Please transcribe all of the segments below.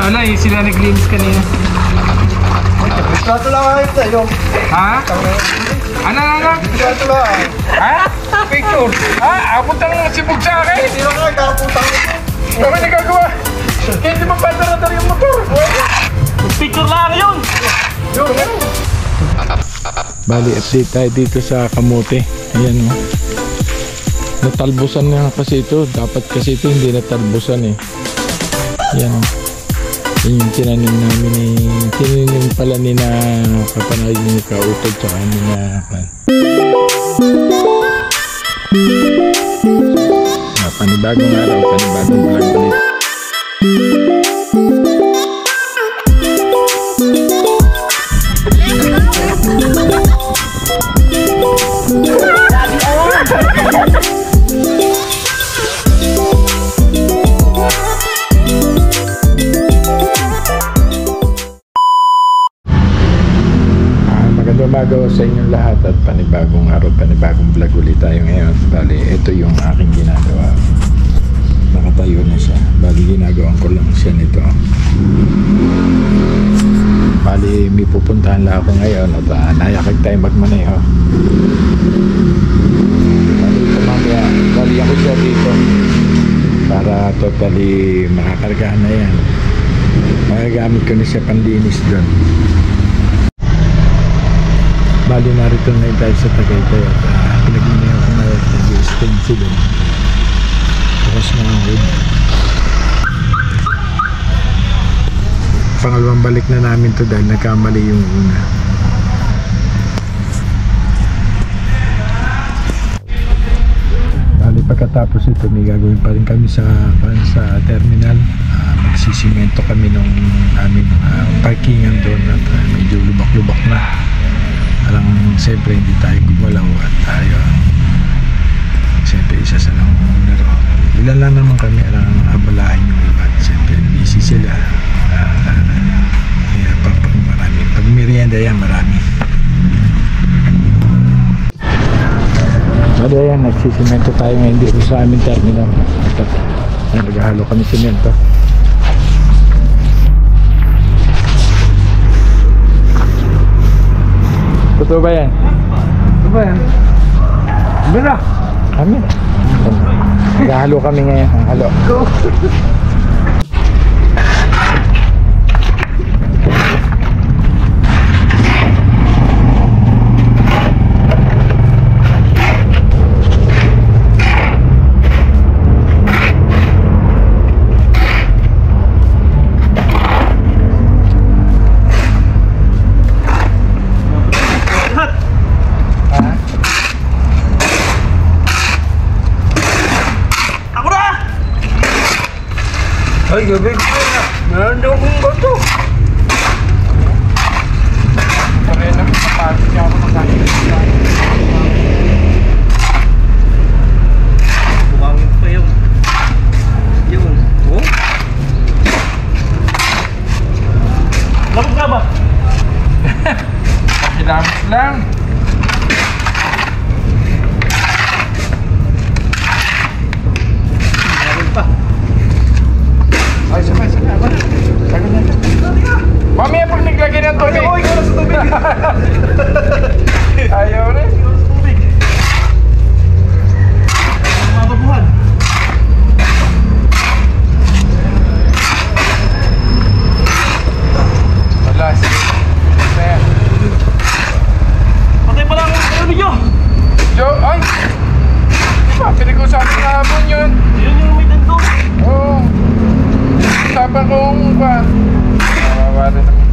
Wala eh, sila naglinis kanina. Trato lang ayos sa'yo. Ha? Ano? Trato lang. Ha? Picture? Ha? Abot ang sibog sa akin. Hindi lang kayo kakaputang ito. Ano ba nagagawa? Hindi mo pa daradar yung motor. Picture lang yun. Bali, update tayo dito sa kamote. Ayan o. Natalbusan na kasi ito. Dapat kasi ito hindi natalbusan eh. Ayan o. Yung tinanim namin eh. Tinanim pala ni na kapanay ni Kautod tsaka ni na panibagong araw, panibagong vlog ulit. Magandang sa inyong lahat at panibagong araw, panibagong vlog ulit tayo ngayon. Bali, ito yung aking ginagawa. Nakatayo na siya. Bali, ginagawan ko lang siya nito. Bali, may pupuntahan lang ako ngayon at nayakag tayo magmaneho. Bali, ito mamaya, bali ako siya dito para totally makakargahan na yan. Magagamit ko na siya panlinis doon. Bali, narito na tayo sa Tagaytay at pinag-inihan ko na nag-stencil doon. Tapos na ang wood. Pangalawang balik na namin to dahil nagkamali yung una. Bali, pagkatapos ito may gagawin pa rin kami sa terminal. Magsisimento kami nung aming parkingan doon at medyo lubak-lubak na. Parang siyempre hindi tayo gumalaw at tayo siyempre isa sa lang laro. Ilan lang naman kami ang abalahin yung iba at siyempre busy sila. Kaya pag marami, pag merienda yan marami. Bali yan, nagsisimento tayo ngayon dito sa aming terminal. Naghahalo kami simento. Totoo ba yan? Ano ba yan? Bira! Kami. Naghahalo kami ngayon. Halo. Go! Ay, gabi ko na. Meron daw kong bato. Pare na, kapatid niya ako magkakit. Bukangin pa yun. Yun. Oh? Lapot ka ba? Pakilamit lang. Meron pa. Ay, sabay. Sagal na. Mamaya pag naglagay ng tubig. Ay, ikaw na sa tubig. Ayaw rin. Ikaw sa tubig. Mababuhan. Wala, sige. Ayan. Patay pala ako sa video. Joe, ay! Diba, pinag-usapan na hapon yun. Yun yung may tanto. Oo. Usapan kong ba? Kawawa rin naman.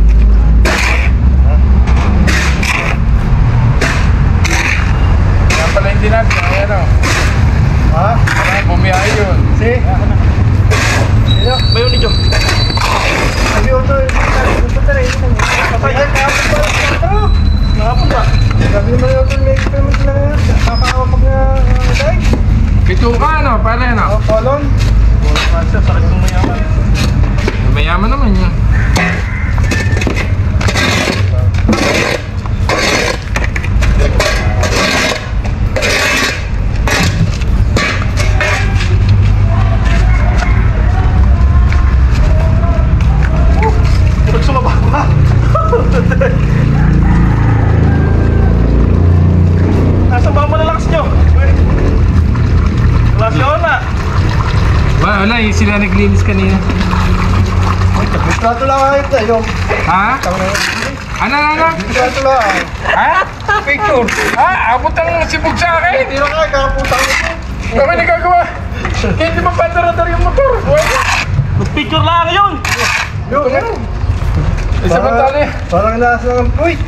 Kaya pala hindi natin. Ayan o. Ha? Bumiyahe yun. Si? Sino? Bayo ni Joe. Sabi ko ito. Punta na yun. Patay. Ay, kahapon ba? Ano? Nakapon ba? Sabi naman yung ito. May experiment na nga. Kakakapag na tayo. Pito ka ano? Para yan o. Kolon. Sa sakit ng mayaman. Mayaman naman yun. sila naglinis kanina. Trato lang ayot na yun. Ha? Ano? Trato lang. Ha? Picture. Ha? Abot ang sibog sa akin. Hindi na kaya kakaputang ito. Kami nagagawa. Kaya hindi magpandar-dar yung motor. Picture lang yun! Yun. Samantali. Parang nasa ng puwit.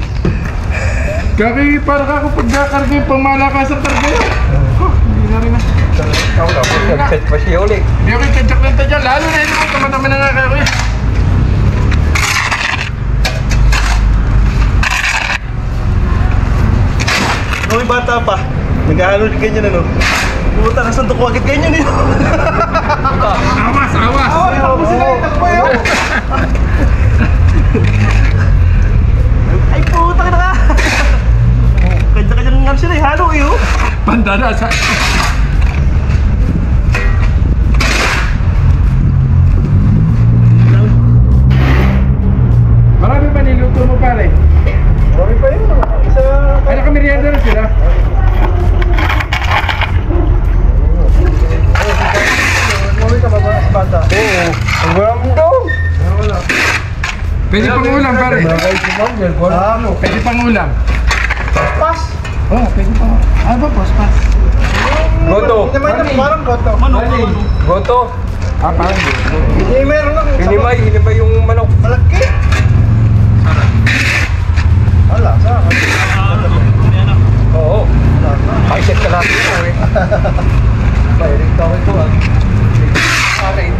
Kaki, para ako pagkakarga yung pangmalakas ang karga yun. Hindi na rin na. Ako na, mag-set pa siya ulit. Hindi ako itadyak lang tadyak. Lalo na yun ako kamataman na nga kayo. Nung may bata pa, naghahalo din ganyan ano. Puta, nasundok ko agad ganyan eh. Awas! Tapos sila yung takbo yun. Ay puta ka na ka! Kanya-kanyang nga sila eh, halo eh oh. Pandana sa... Marami ba niluto mo pare? Marami pa yun. Isa... Ay, nakamerienda na sila. Marami ka ba sa bata? Oo. Ang walang daw. Wala. Pwede pang ulam pare. Ano? Pwede pang ulam. Pas. Oo, pwede pang ulam. Ano ba boss? Pas? Goto. Hindi naman ito parang goto. Manok. Goto. Ah, parang gusto. Hindi meron lang. Hinimay yung manok. Malaki. Wala, sa akin. Oo. Ay, set ka natin ito eh. Bayaring tao ito ah. Okay.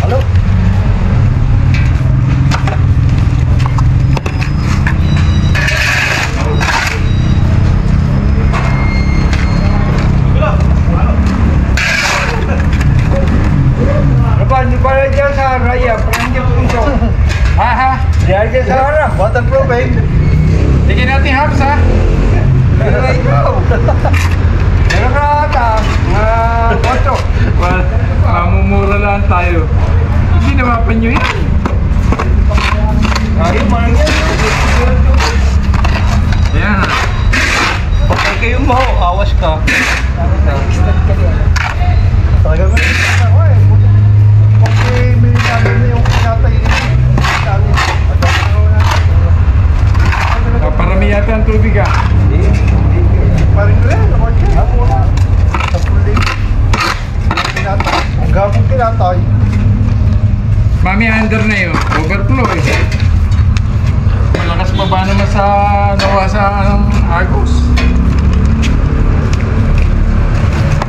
Hello? Ano ba dyan sa raya? Parang dyan punto. Ha? Diyan dyan sa harap. Waterproof eh. Tingin natin hubs ha? Pero na ikaw. Meron ka ata. Mga koto. Well, mamumura lang tayo. Hindi nawapan nyo yan. Ayaw, parang yan. Ayan ha. Bakit kayo mo, awas ka. Talaga ba? Ako eh. Kasi may namin na yung pinatay namin. Parami yata ang tubig ha. Paring ko yan. Ako siya. Ako na. Sa puling. Pinatay. Ang gabong pinatay. Mami, under na yun. Overflow eh. Malakas pa ba naman sa nawa sa Agos?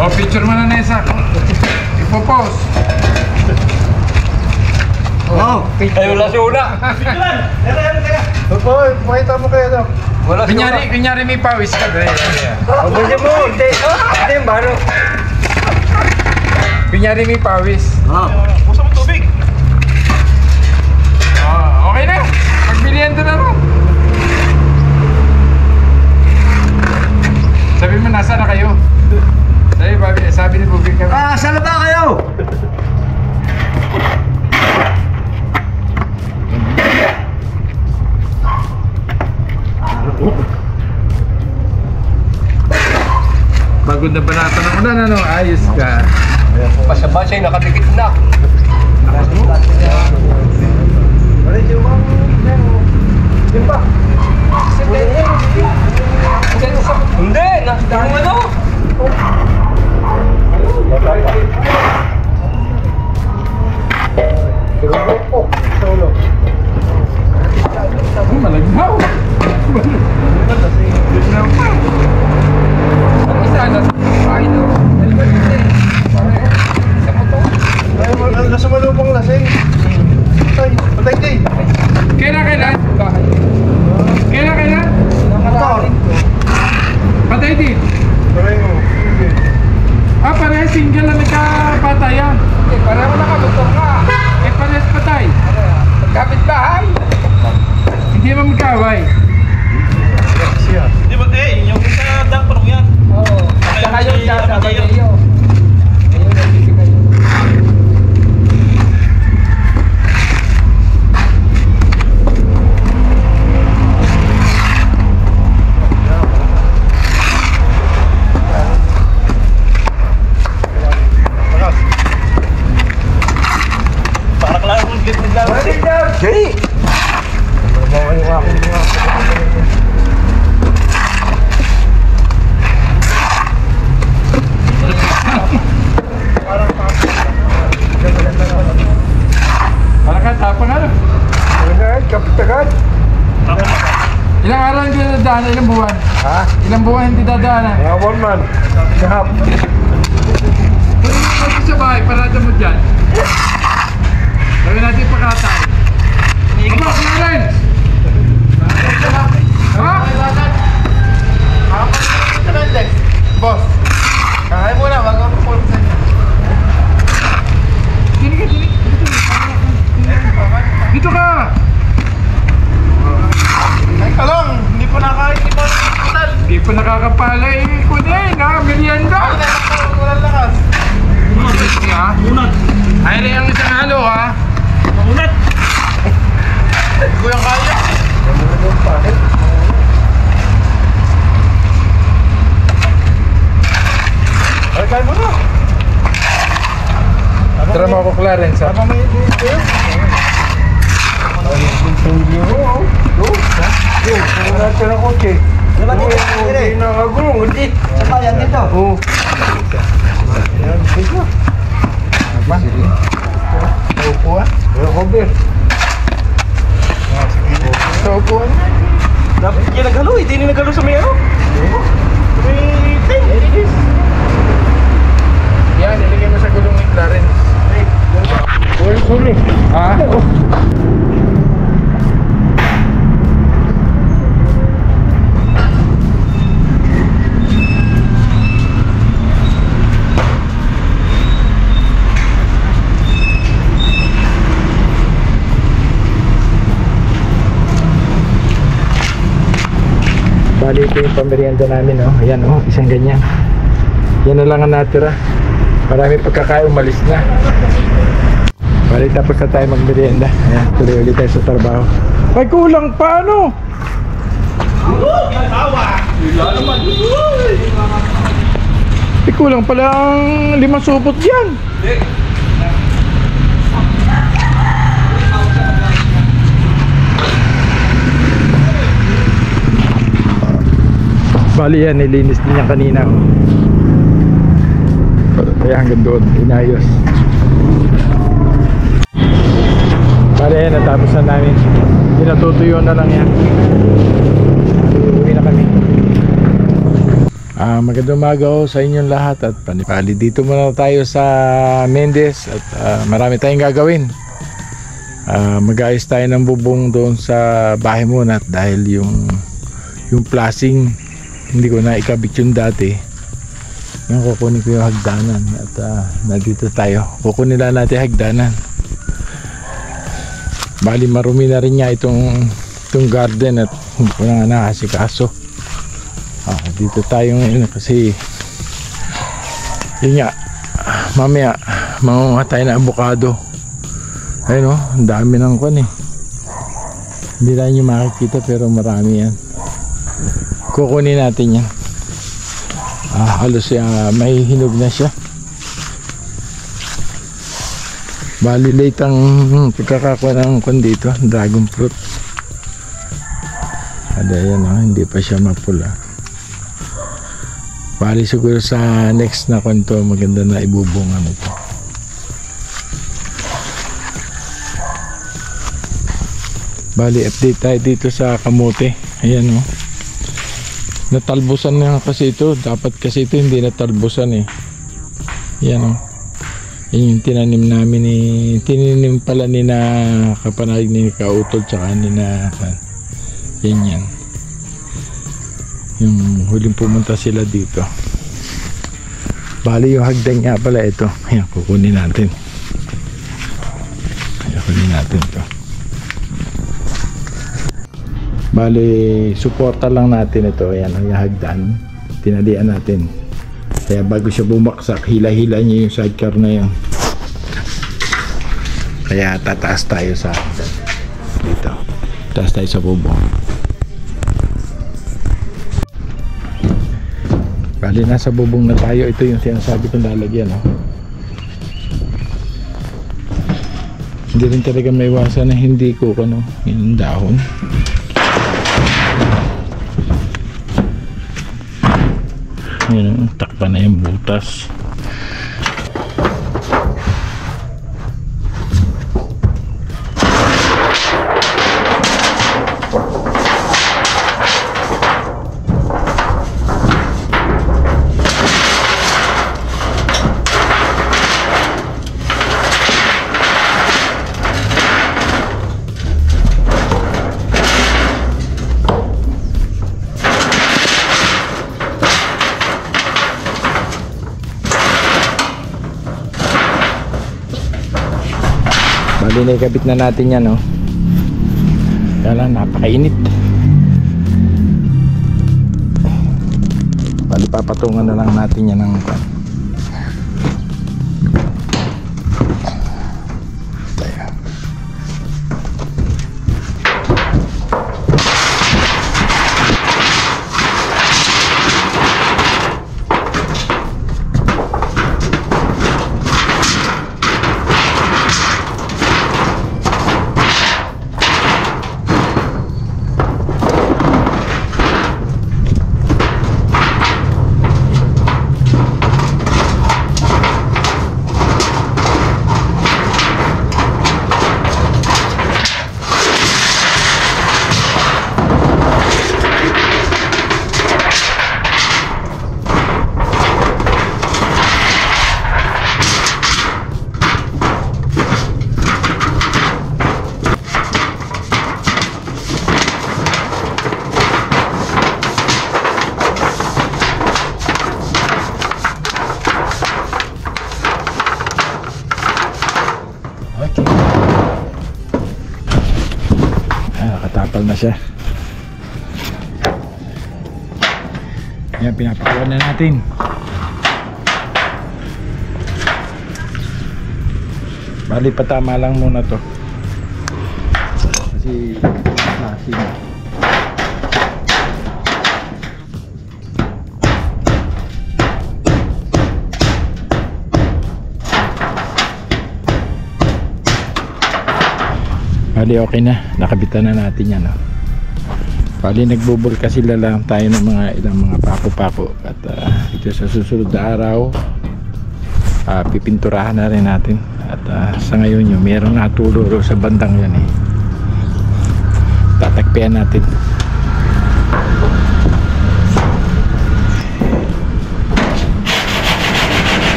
O, picture mo na Nessa. Ipopost. Oh. Ay, wala si una. Opo, pakita mo kayo daw. Wala si una. Kunyari may pawis ka. Mabuti mo. Hindi. Hindi, baro. Kunyari may pawis. Pusa mo tubig. Okay na. Pagbilihan doon na rin. Sabi mo, nasa na kayo? Sabi ni Bobby kami. Saan na ba kayo? Pagod na banata ng ulan, ano? Ayos ka. Basa-basa nakadikit na. Wala yung mga... Yun pa. Hindi, yung ano? Solo. Malagnaw. Malagnaw pa. Ang isa na ay no. Sa motor. Ay, nasa malupang lasing. Patay day. Kailan? Kailan? Motor. Patay din. Pareho. Pareha single na nagkapatayan. Pareho na motor nga. Parehas patay. Magkapit bahay. Hindi naman magkaway. Di ba, yung isa dang parang yan. Oo. Saka yung sabay niyo. Ayun, nagbibigay yun. dadaanan? Ilang buwan? Ha? Ilang buwan hindi dadaanan? Mga 1 month. Half. Pwede mo kasi sa bahay, parada mo dyan. Gawin natin pakatay. Aba, Clarence! Ha? Boss, kakain muna, wag ako pupunta sa inyo. Dini ka, dini. Dito ka! Ay, kalong, hindi po nakain, hindi po nakakutan. Hindi pa nakakapalay ko din, ha? Merienda! Walang lakas. Ha? Unat! Ay na yung isang halo, ha? Unat! Hindi ko yung kaya. Ay, kain mo na. Tara mo ako, Clarence, ha? Habang may dito yun. Natin ang kotse. Hindi nakagulong, hindi. Sabayan dito. Oo. Ayan, dito. Aba? Sa upuan? Wala ko, Bir. Sa upuan? Dapat yung naghalo, hindi na naghalo sa may ano? May tent. Yan, iligay mo sa gulong ni Clarence. Huli. Ha? Bali ito yung pamerienda namin, oh. Ayan, oh, isang ganyan. Yan na lang ang natira. Marami pagkakain, umalis na. Bali tapos na tayo magmerienda. Ayan, tuloy ulit tayo sa trabaho. Ay, kulang pa, ano? Ay, kulang pala ang 5 supot dyan. Bali yan, nilinis din yan kanina, oh. Kaya hanggang doon, inayos. Bali yan, natapos na namin. Pinatutuyo na lang yan. Uwi na kami. Magandang umaga sa inyong lahat. At panipali, dito muna tayo sa Mendez. At marami tayong gagawin. Mag-ayos tayo ng bubong doon sa bahay muna. Dahil yung flashing, hindi ko na ikabit yung dati. Ngayon kukunin ko yung hagdanan. At nandito tayo. Kukunin lang natin hagdanan. Bali marumi na rin nga itong garden. At hindi ko na nakasikaso. Dito tayo ngayon kasi yun nga, mamaya mangunga tayo na avocado. Ayun, oh, ang dami ng kwan, eh. Hindi lang nyo makikita pero marami yan. Kukunin natin yan. Halos may hinog na siya. Bali late ang pagkakakuha ng kwan dito, dragon fruit. Yan, oh, hindi pa siya mapula. Bali siguro sa next na kwanto maganda na ibubungan ito. Bali update tayo dito sa kamote. Ayan, oh. Natalbusan na kasi ito. Dapat kasi ito hindi natalbusan, eh. Ayan, oh. Yan yung tinanim namin, tinanim pala ni na Kapanayag, ni Kautol, tsaka ni na yan. Yung huling pumunta sila dito. Bali yung hagdan nga pala ito. Ayan, kukunin natin. Kukunin natin to. Bali suporta lang natin ito. Ayan, yung hagdan. Tinalian natin. Kaya bago siya bumaksak, hila-hila niya yung sidecar na yun. Kaya tataas tayo sa hagdan. Dito. Taas tayo sa bubong. Bali nasa bubong na tayo. Ito yung sinasabi kong lalagyan, oh. Hindi rin talaga may iwasan na hindi ko yung dahon. Yan, takpan na yung butas. Bali na ikabit na natin yan, no? Kaya lang napakainit. Bali papatungan na lang natin yan ng nakatapal na siya. Yan, pinapakuha na natin. Bali patama lang muna to kasi masin. Bali okay na, nakabitan na natin yan, no? Bali nagbubol kasi lang tayo ng mga ilang mga pako-pako at ito sa susunod na araw pipinturahan na rin natin at sa ngayon yun mayroong natulo sa bandang yan eh, tatakpian natin.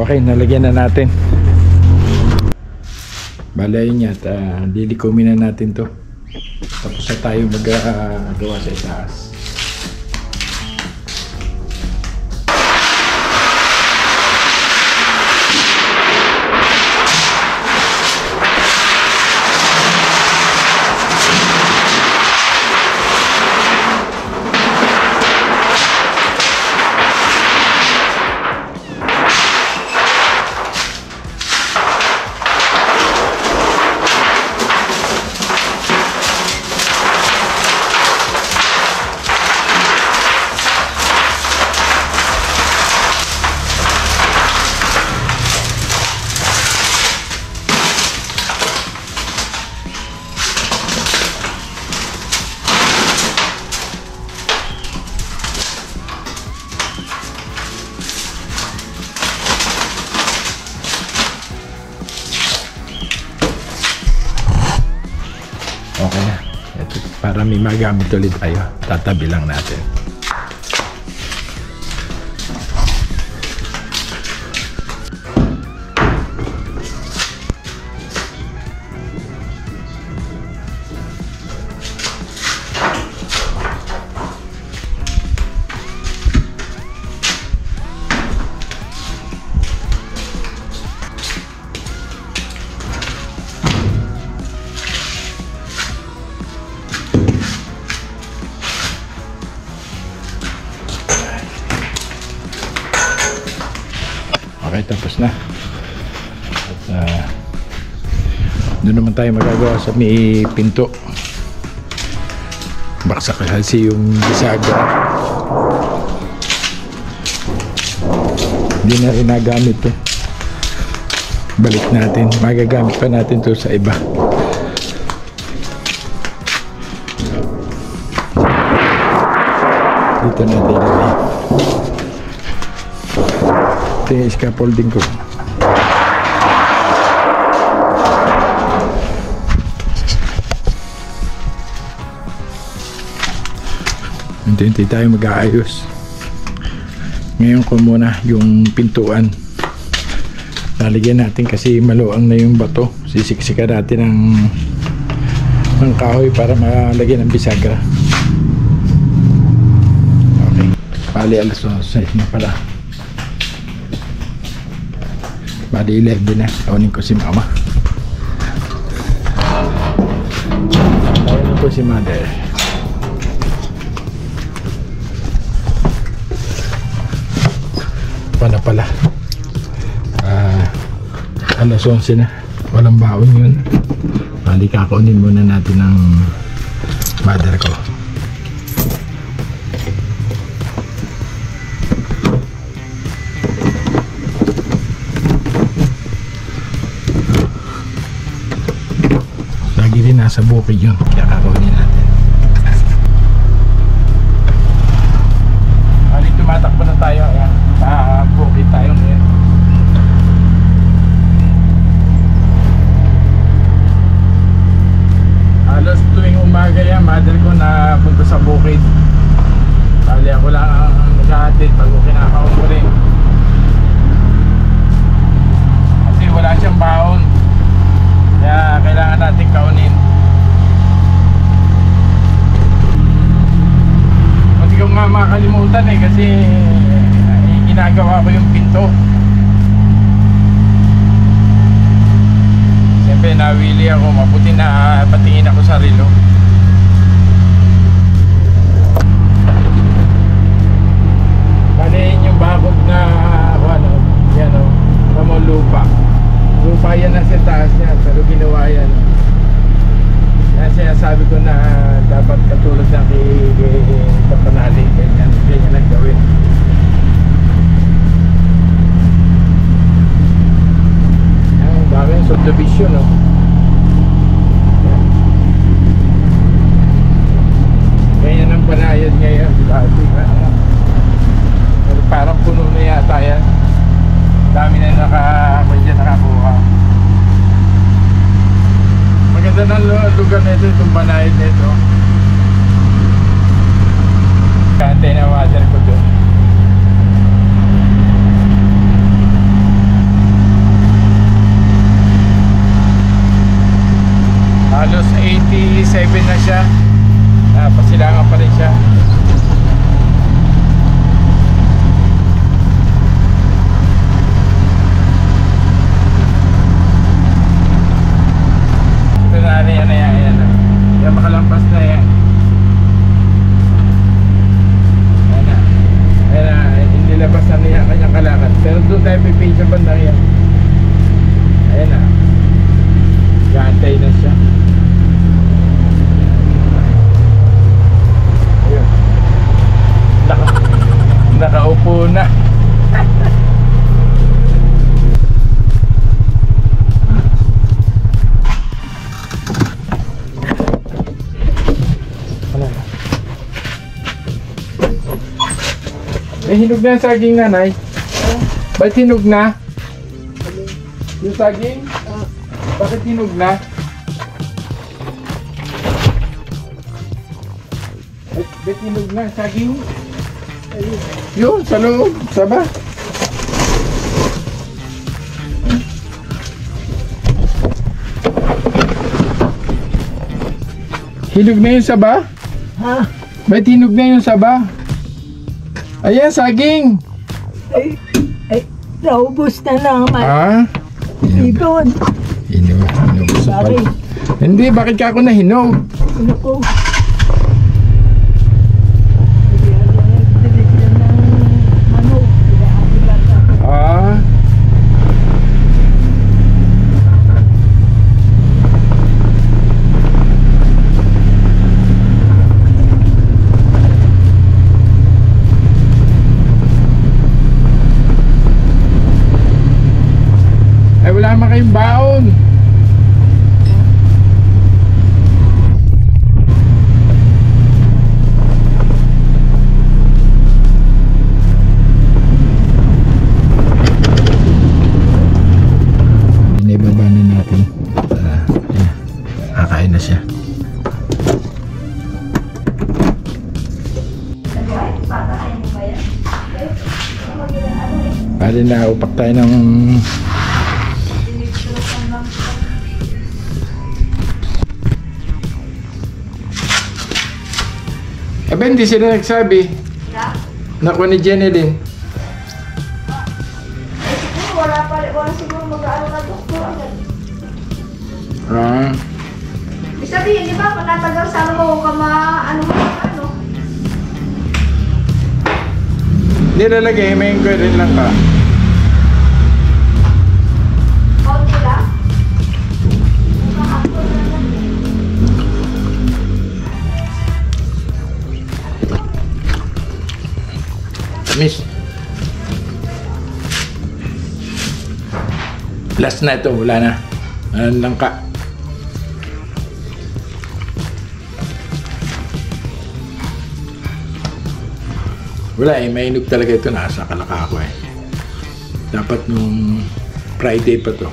Okay, nalagyan na natin. Balayin niya at lilikumin na natin to. Tapos na tayo magawa sa itaas. Okay na. Ito, para may magamit ulit tayo, tatabi lang natin. tapos na. At doon naman tayo magagawa sa may pinto. Baksak kasi yung bisagra. Hindi na rin nagamit to. Balik natin. Magagamit pa natin to sa iba. Dito natin ilagay. Ito yung scaffolding ko. Hindi tayo mag-aayos. Ngayon ko muna yung pintuan. Lalagyan natin kasi maluang na yung bato. Sisiksikan natin ng kahoy para malagyan ng bisagra. Okay. Bali alas 11 na pala. Bali 11 na. Tawanin ko si mama. Tawanin ko si mother. Pala alas 11 na, walang baon yun. Bali kakaunin muna natin ng mother ko. Lagi rin nasa bukid yun, kaya kakaunin natin. Bali tumatakbo na tayo, ayan. Bukid tayo ngayon. Halos tuwing umaga yan, mother ko na punta sa bukid. Bali ako lang ang naghahatid pag kinakaon ko rin. Kasi wala siyang baon, kaya kailangan natin kaunin. Kasi ko nga makalimutan kasi ginagawa ko yung pinto. Siyempre nawili ako, mabuti na patingin ako sa relo. Bali yung bakod na ano, yan o, kamong lupa. Lupa yan na sa taas niya, pero ginawa yan. Kaya sinasabi ko na dapat katulad na kay Kapanali, ganyan lang gawin. Dami yung subdivision, no? Ganyan ang panayad ngayon, dati. Pero parang puno na yata yan. Dami na nakakuha. Maganda ng lugar nito, itong panayad nito. Kantay na water ko doon. Halos 87 na siya. Pasilangan pa rin siya. Ito na yan. Yan makalampas na yan. Ayan na. Inilabas na niya kanyang kalakad. Pero doon tayo pipin sa bandang yan. Ayan na. Gantay na siya. Nakaupo na. Hinog na yung saging, nanay. Ba't hinog na? Yung saging? Bakit hinog na? Ba't hinog na yung saging? Yun, sa loob, saba. Hinog na yung saba? Ha? Ba't hinog na yung saba? Ayan, saging. Ay, naubos na naman. Ah? Ibon. Hinog sa Bakit? Hindi, bakit ka ako nahinog? Ano ko? Ah, wala kayong baon. Inibaba na natin. Ayan. Kakain na siya. Bali na upak tayo ng Aba, hindi sila nagsabi. Naku ni Jenny din. Wala siguro mag-ano na doktor agad. Ah, Sabihin, di ba, kung natagal sa mo ka ano. nilalagay, may inquiry lang ka. Konti lang. Miss. Last na ito, wala na. Ano lang ka. Wala eh, mainog talaga ito. Nasa Kalaka ako eh. Dapat nung Friday pa to.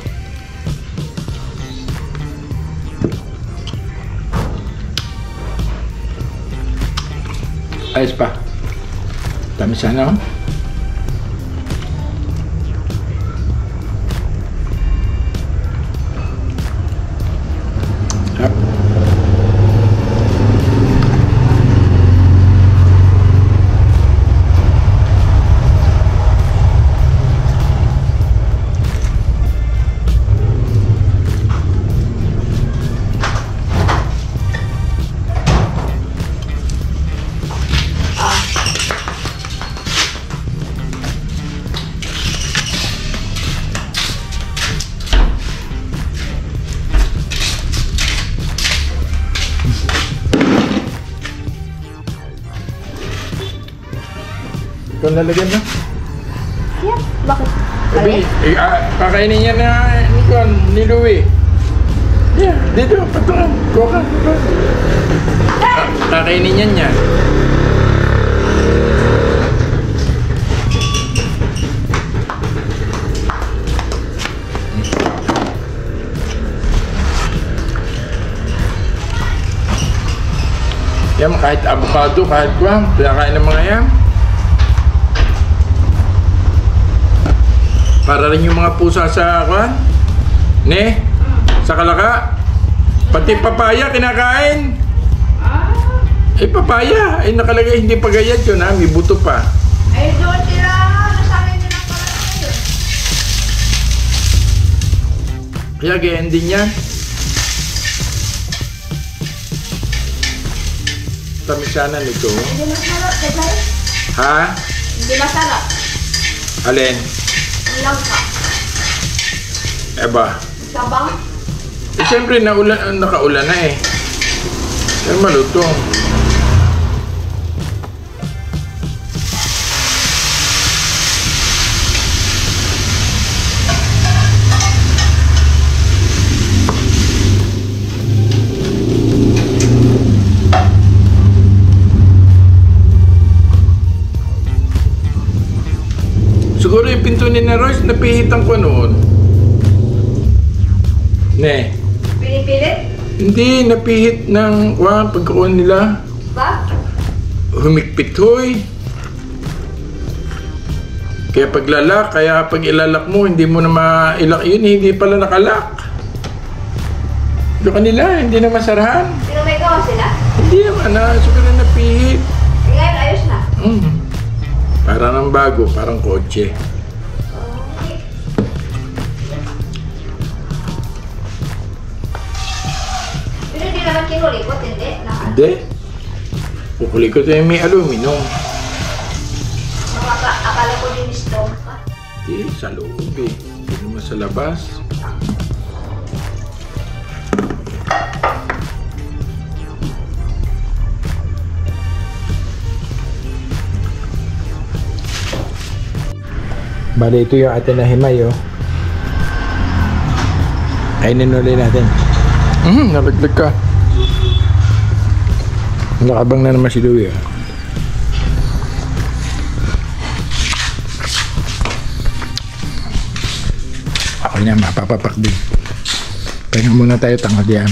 Ayos pa. Dami sana oh. Yep. Ikaw lalagyan na? Yeah, bakit? Sabi, kakainin niya na ni Louie. Yeah, dito, patungan. Kuha ka. Kakainin niya niya. Yan, kahit avocado, kahit kuha, pinakain ng mga yan. Para rin yung mga pusa sa kuha. Ne? Sa Kalaka. Pati papaya kinakain. Eh papaya, ay nakalagay hindi pa gayat yun ha, may buto pa. Ay, doon sila, nasabi nila pala yun. Kaya gayan din yan. Tamis sana nito. Hindi masarap, diba? Ha? Hindi masarap. Alin? Ang langka. Eba. Sabang. Eh siyempre nakaulan na eh. Kaya malutong. Siguro yung pinto ni na Royce, napihitan ko noon. Ne? Pinipilit? Hindi, napihit ng pagkakuha nila. Ba? Humikpit hoy. Kaya paglalak, kaya pag ilalak mo, hindi mo na mailak yun, hindi pala nakalak. Doon kanila, hindi na masarahan. Sino may gawa sila? Hindi naman na, siguro napihit. Eh, ngayon ayos na. Para ng bago, parang kotse. Okay. Pero hindi naman kinulikot, hindi? Hindi. Kukuli ko ito yung may aluminum. Akala ko din stone pa. Hindi, sa loob eh. Hindi naman sa labas. Bali, ito yung atin na himay, oh. Kainin ulit natin. Nalaglag ka. Nakabang na naman si Louie. Ako niya, mapapapak din. Pahinga muna tayo, tanghalian.